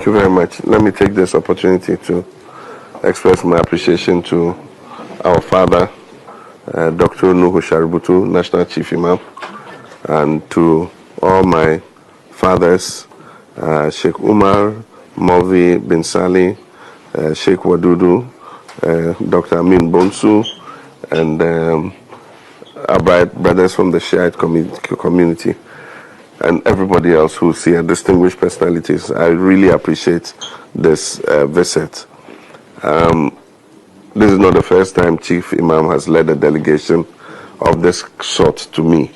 Thank you very much. Let me take this opportunity to express my appreciation to our father, Dr. Nuhu Shaributu, National Chief Imam, and to all my fathers, Sheikh Umar, Movi bin Sali, Sheikh Wadudu, Dr. Amin Bonsu, and our brothers from the Shiite community, and everybody else who's here, distinguished personalities. I really appreciate this visit. This is not the first time Chief Imam has led a delegation of this sort to me.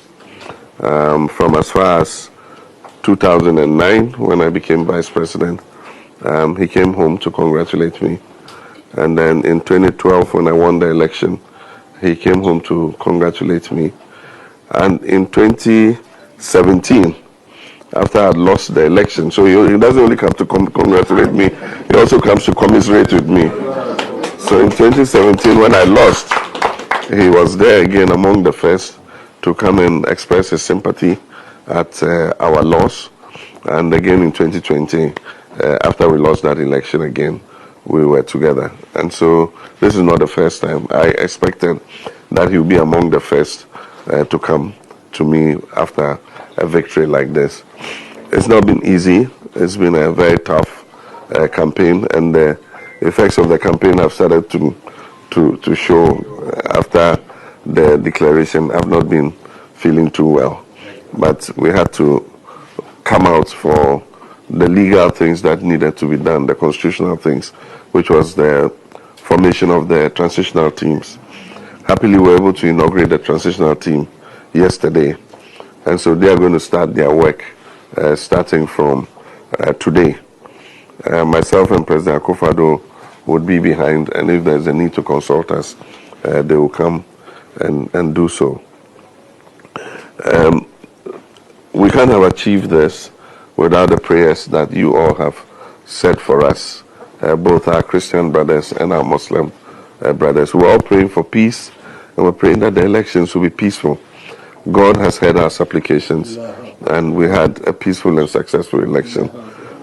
From as far as 2009, when I became Vice President, he came home to congratulate me. And then in 2012, when I won the election, he came home to congratulate me. And in 2017, after I had lost the election, so he doesn't only come to congratulate me, he also comes to commiserate with me. So in 2017, when I lost, he was there again among the first to come and express his sympathy at our loss. And again in 2020, after we lost that election again, we were together. And so this is not the first time. I expected that he would be among the first to come to me after a victory like this. It's not been easy. It's been a very tough campaign, and the effects of the campaign have started to show after the declaration. I've not been feeling too well, but we had to come out for the legal things that needed to be done, the constitutional things, which was the formation of the transitional teams. Happily, we were able to inaugurate the transitional team yesterday, and so they are going to start their work starting from today. Myself and President Akufo-Addo would be behind, and if there's a need to consult us, they will come and do so. We can't have achieved this without the prayers that you all have said for us, both our Christian brothers and our Muslim brothers. We're all praying for peace, and we're praying that the elections will be peaceful. God has heard our supplications, and we had a peaceful and successful election.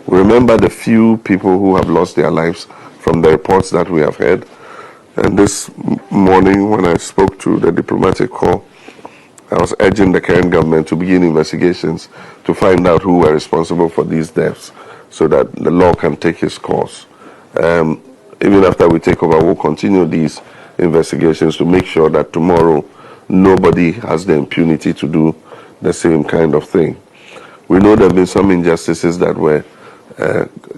We remember the few people who have lost their lives from the reports that we have heard. And this morning, when I spoke to the diplomatic corps, I was urging the current government to begin investigations to find out who were responsible for these deaths so that the law can take its course. Even after we take over, we'll continue these investigations to make sure that tomorrow nobody has the impunity to do the same kind of thing. We know there have been some injustices that were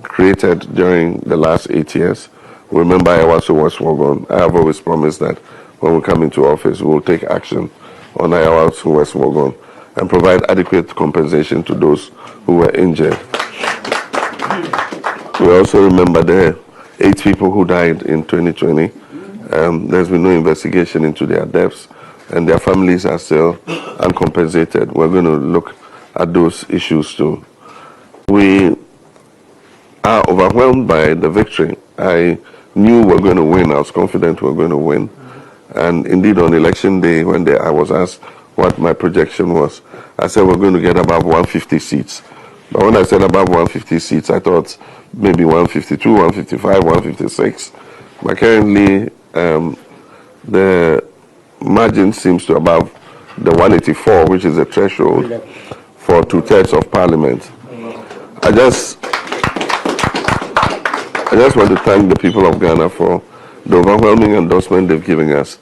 created during the last 8 years. Remember, I was Westwogon. I have always promised that when we come into office, we will take action on Ayawasu Westwogon and provide adequate compensation to those who were injured. We also remember the 8 people who died in 2020. There's been no investigation into their deaths, and their families are still uncompensated. We're going to look at those issues too. We are overwhelmed by the victory. I knew we were going to win. I was confident we were going to win. And indeed, on election day, when I was asked what my projection was, I said we're going to get above 150 seats. But when I said above 150 seats, I thought maybe 152, 155, 156. But currently, the margin seems to above the 184, which is the threshold for 2/3 of parliament. I just want to thank the people of Ghana for the overwhelming endorsement they've given us.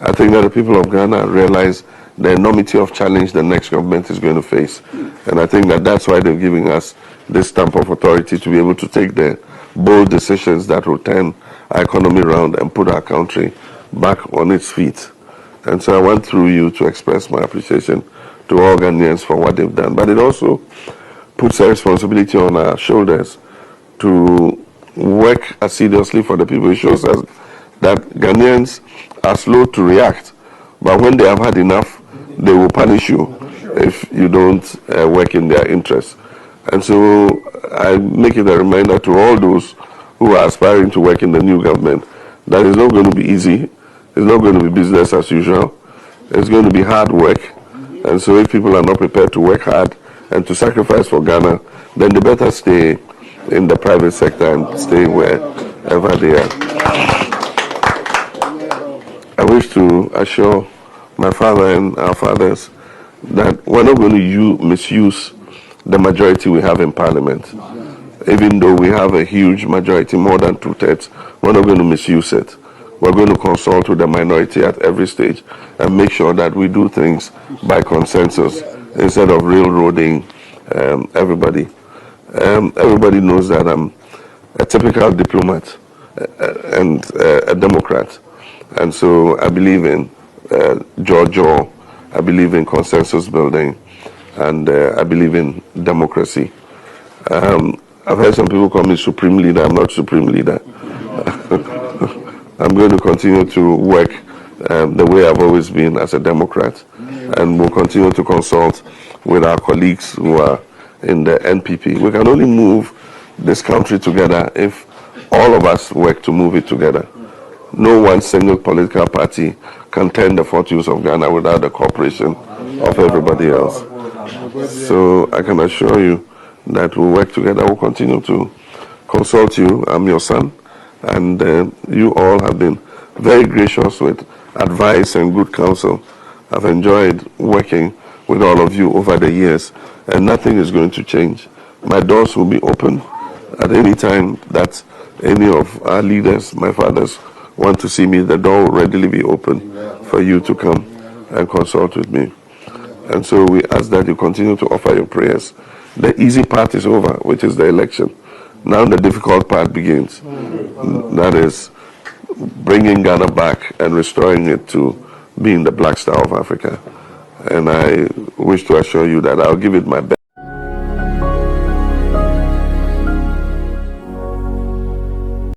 I think that the people of Ghana realize the enormity of challenge the next government is going to face. And I think that that's why they're giving us this stamp of authority to be able to take the bold decisions that will turn our economy around and put our country back on its feet. And so I went through you to express my appreciation to all Ghanaians for what they've done. But it also puts a responsibility on our shoulders to work assiduously for the people. It shows us that Ghanaians are slow to react, but when they have had enough, they will punish you if you don't work in their interests. And so I make it a reminder to all those who are aspiring to work in the new government that it's not going to be easy. It's not going to be business as usual. It's going to be hard work. And so if people are not prepared to work hard and to sacrifice for Ghana, then they better stay in the private sector and stay wherever they are. I wish to assure my father and our fathers that we're not going to misuse the majority we have in Parliament. Even though we have a huge majority, more than 2/3, we're not going to misuse it. We're going to consult with the minority at every stage and make sure that we do things by consensus instead of railroading everybody. Everybody knows that I'm a typical diplomat and a Democrat. And so I believe in jaw, I believe in consensus building, and I believe in democracy. I've heard some people call me Supreme Leader. I'm not Supreme Leader. I'm going to continue to work the way I've always been as a Democrat, and we'll continue to consult with our colleagues who are in the NPP. We can only move this country together if all of us work to move it together. No one single political party can turn the fortunes of Ghana without the cooperation of everybody else. So I can assure you that we'll work together. We'll continue to consult you. I'm your son, and you all have been very gracious with advice and good counsel. I've enjoyed working with all of you over the years, and nothing is going to change. My doors will be open at any time that any of our leaders, my fathers, want to see me. The door will readily be open for you to come and consult with me. And so we ask that you continue to offer your prayers. The easy part is over, which is the election. Now the difficult part begins. That is bringing Ghana back and restoring it to being the Black Star of Africa. And I wish to assure you that I'll give it my best.